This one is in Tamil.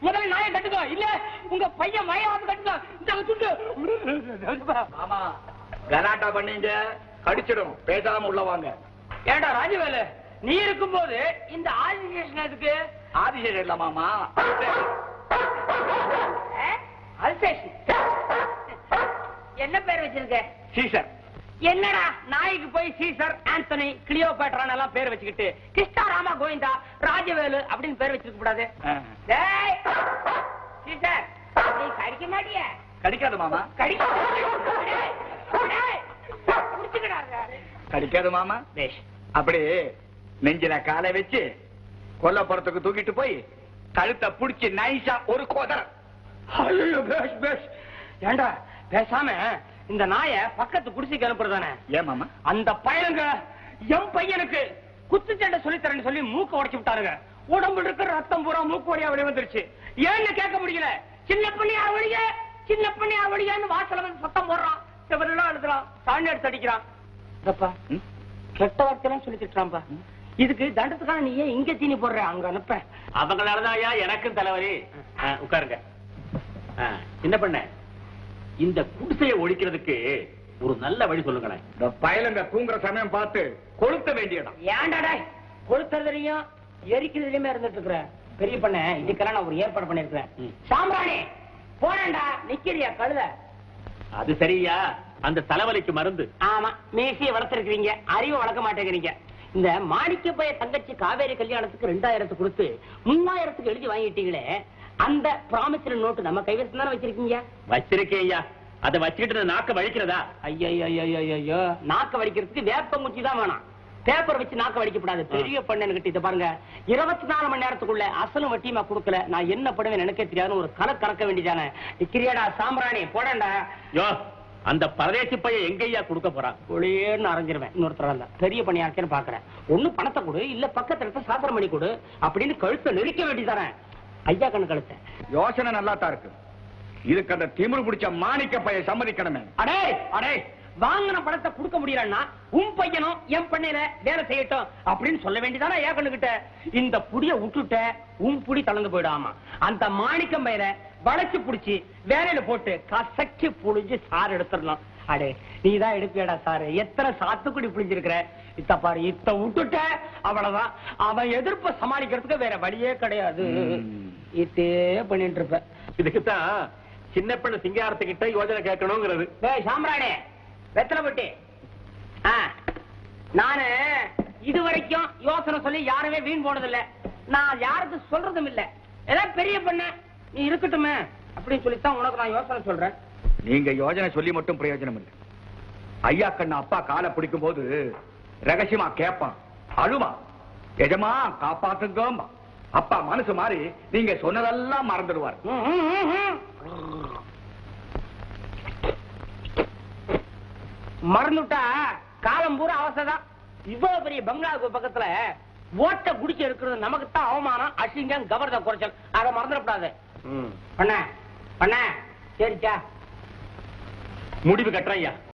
முதல்ல நாயை கட்டுக்கோ, இல்ல உங்க பையன் மயவாது கட்டுக்கோ. ஆமா, கலாட்டா பண்ணீங்க கடிச்சிடும். பேசாம உள்ள வாங்க. ஏண்டா ராஜவேலு, நீ இருக்கும்போது இந்த ஆதிசேஷன் எதுக்கு? ஆதிசேஷன் இல்ல மாமா, அல்சேஷன். என்ன பேர் வச்சிருக்க? சீசர். என்னடா நாய்க்கு போய் சீசர், ஆந்தனி, கிளியோபாட்ரான் எல்லாம் பேர் வச்சுக்கிட்டு கிருஷ்ணா ராமா கோவிந்தா ராஜவேலு அப்படின்னு பேர் வச்சிருக்க கூடாது. சீசர், நீ கடிக்க மாட்டிய? கடிக்காது மாமா. கடிக்காது மாமா. அப்படி நெஞ்சில காலை வச்சு கொல்லப்புறத்துக்கு தூக்கிட்டு போய் கழுத்தை புடிச்சு நைசா ஒரு கோதர. ஏண்டா பேசாம இந்த நாய பக்கத்து குடிசைக்கு அனுப்புறதானே? ஏன் மாமா? அந்த பையனுங்க என் பையனுக்கு குத்துச்சண்டை சொல்லித்தரேன்னு சொல்லி மூக்க உடைச்சு விட்டாருங்க. உடம்புல இருக்கிற ரத்தம் பூரா மூக்கு வழியா வெளியே வந்துருச்சு. ஏன்னு கேட்க முடியல. சின்ன பண்ணியா வழிய, சின்ன பண்ணியா வழியான்னு வாசல வந்து சத்தம் போடுறான். செவரெல்லாம் எழுதுறான், சாணி எடுத்து அடிக்கிறான். கெட்ட வார்த்தையெல்லாம் சொல்லி திட்டுறான்பா. இதுக்கு தண்டத்துக்கான நீ ஏன் இங்க தீனி போடுற? அங்க அனுப்ப. அவங்களாலதான் எனக்கும் தலைவலி. உட்காருங்க. என்ன பண்ண, இந்த குடிசையை ஒழிக்கிறதுக்கு ஒரு நல்ல வழி சொல்லுங்களேன். இந்த பயலுங்க தூங்குற சமயம் பார்த்து கொளுத்த வேண்டியதான். ஏன்டாடா கொளுத்துறதுலயும் எரிக்கிறதுலயுமே இருந்துட்டு இருக்கிற பெரிய பண்ண, இதுக்கெல்லாம் நான் ஒரு ஏற்பாடு பண்ணிருக்கிறேன். சாம்பிராணி போறேன்டா, நிக்கிறியா கழுத? அது சரியா? அந்த தலைவலிக்கு மருந்து. ஆமா, மேசிய வளர்த்திருக்கிறீங்க, அறிவை வளர்க்க மாட்டேங்கிறீங்க. இந்த மாணிக்க பைய தங்கச்சி காவேரி கல்யாணத்துக்கு 2000 கொடுத்து 3000 எழுதி வாங்கிட்டீங்களே, அந்த ப்ராமிசரி நோட்டு நம்ம கைவசம் தானே வச்சிருக்கீங்க? வச்சிருக்கேன் ஐயா. அதை வச்சுக்கிட்டு நாக்க வலிக்கிறதா? ஐயோ, நாக்க வலிக்கிறதுக்கு வேப்பங்குச்சி தான் வேணாம். பேப்பர் வச்சு நாக்க வலிக்கப்படாது. பெரிய பண்ணு கிட்ட இத பாருங்க, 24 மணி நேரத்துக்குள்ள அசலும் வட்டியுமா கொடுக்கல, நான் என்ன பண்ணுவேன் எனக்கே தெரியாது. ஒரு கணக்க வேண்டியதானே. நிக்கிறியாடா சாம்பிராணி போடண்டா. யோ, அந்த பரதேசி பையன் எங்கய்யா கொடுக்க போறான்? ஒளியேன்னு அரைஞ்சிருவேன். இன்னொருத்தர பெரிய பணியா இருக்கேன்னு பாக்குறேன். ஒண்ணு பணத்தை கொடு, இல்ல பக்கத்துல இருக்க சாத்திரம் பண்ணி கொடு அப்படின்னு கழுத்தை நெரிக்க வேண்டியதானே. ஐயா கண்ணு கழுத்த யோசனை நல்லா தான் இருக்கு. இதுக்கு அந்த திமிரு பிடிச்ச மாணிக்க பைய சம்மதிக்கணுமே. அடே அடே, வாங்கின பணத்தை கொடுக்க முடியலன்னா உன் பையனும் என் பண்ணையில வேலை செய்யட்டும் அப்படின்னு சொல்ல வேண்டியதானே ஐயா கண்ணு கிட்ட. இந்த புடிய விட்டுட்ட உன் புடி தளர்ந்து போயிடாமா. அந்த மாணிக்கம் பயிர வளைச்சு புடிச்சு வேலையில போட்டு கசக்கி புளிஞ்சு சாறு எடுத்துடலாம். அடே, நீதான் எடுப்பியடா சாரு. எத்தனை சாத்துக்குடி புளிஞ்சிருக்கிற. இத்த பாரு, இத்த விட்டுட்ட அவ்வளவுதான். அவன் எதிர்ப்ப சமாளிக்கிறதுக்கு வேற வழியே கிடையாது. இதே பண்ணிட்டு இருப்ப. இதுக்குத்தான் சின்ன பெண்ணு சிங்காரத்துக்கிட்ட யோஜனை கேட்கணுங்கிறது. சாம்ராணி வெத்தலை பட்டி, நானு இதுவரைக்கும் யோசனை சொல்லி யாருமே வீண் போனதில்லை. நான் யாருக்கு சொல்றதும் இல்ல. ஏதாவது பெரிய பண்ண நீ இருக்கட்டுமே அப்படின்னு சொல்லித்தான் உனக்கு நான் யோசனை சொல்றேன். நீங்க யோஜனை சொல்லி மட்டும் பிரயோஜனம் இல்லை. ஐயா கண்ணு அப்பா காலை பிடிக்கும் போது ரகசியமா கேட்பான், அழுமா, எஜமா காப்பாத்துங்க. அப்பா மனசு மாறி நீங்க சொன்னதெல்லாம் மறந்துடுவார். மறந்துட்டா காலம் பூரா அவசரம். இவ்வளவு பெரிய பங்களாவுக்கு பக்கத்துல ஓட்ட குடிச்சு இருக்கிறது நமக்கு தான் அவமானம், அசிங்கம், கவர்த குறைச்சல். அதை மறந்துடக்கூடாது. பண்ண பண்ண சரிச்சா? முடிவு கட்டுறேன் ஐயா.